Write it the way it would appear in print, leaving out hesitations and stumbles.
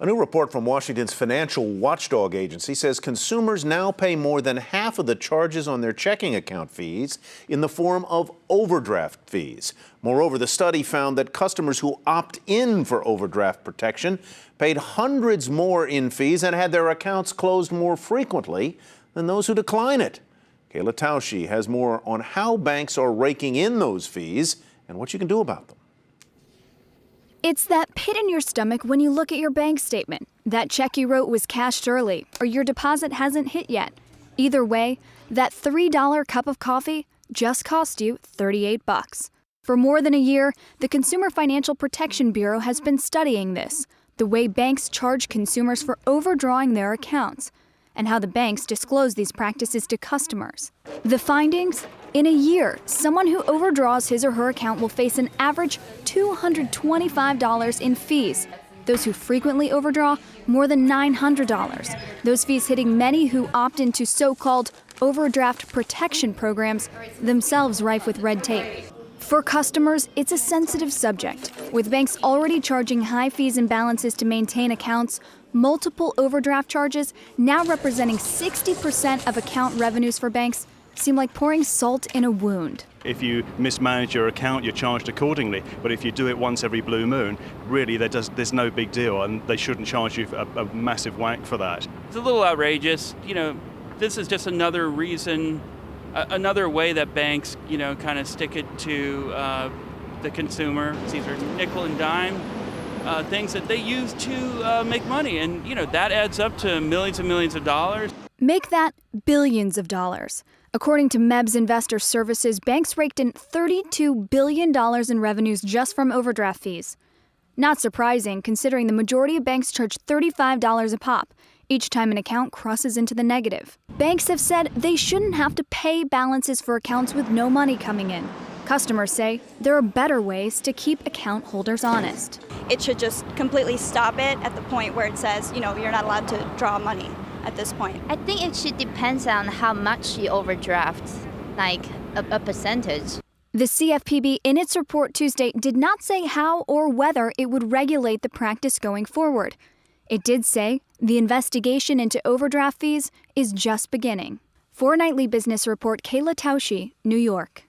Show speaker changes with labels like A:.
A: A new report from Washington's financial watchdog agency says consumers now pay more than half of the charges on their checking account fees in the form of overdraft fees. Moreover, the study found that customers who opt in for overdraft protection paid hundreds more in fees and had their accounts closed more frequently than those who decline it. Kayla Tausche has more on how banks are raking in those fees and what you can do about them.
B: It's that pit in your stomach when you look at your bank statement. That check you wrote was cashed early, or your deposit hasn't hit yet. Either way, that $3 cup of coffee just cost you $38. For more than a year, the Consumer Financial Protection Bureau has been studying this, the way banks charge consumers for overdrawing their accounts, and how the banks disclose these practices to customers. The findings? In a year, someone who overdraws his or her account will face an average $225 in fees. Those who frequently overdraw, more than $900. Those fees hitting many who opt into so-called overdraft protection programs, themselves rife with red tape. For customers, it's a sensitive subject. With banks already charging high fees and balances to maintain accounts, multiple overdraft charges, now representing 60% of account revenues for banks, seem like pouring salt in a wound.
C: If you mismanage your account, you're charged accordingly. But if you do it once every blue moon, really there's no big deal, and they shouldn't charge you a massive whack for that.
D: It's a little outrageous. This is just another reason, another way that banks, kind of stick it to the consumer. These are nickel and dime things that they use to make money, and that adds up to millions and millions of dollars.
B: Make that billions of dollars. According to MEB's Investor Services, banks raked in $32 billion in revenues just from overdraft fees. Not surprising, considering the majority of banks charge $35 a pop each time an account crosses into the negative. Banks have said they shouldn't have to pay balances for accounts with no money coming in. Customers say there are better ways to keep account holders honest.
E: It should just completely stop it at the point where it says, you're not allowed to draw money at this point.
F: I think it should depend on how much you overdraft, like a percentage.
B: The CFPB, in its report Tuesday, did not say how or whether it would regulate the practice going forward. It did say the investigation into overdraft fees is just beginning. For Nightly Business Report, Kayla Tausche, New York.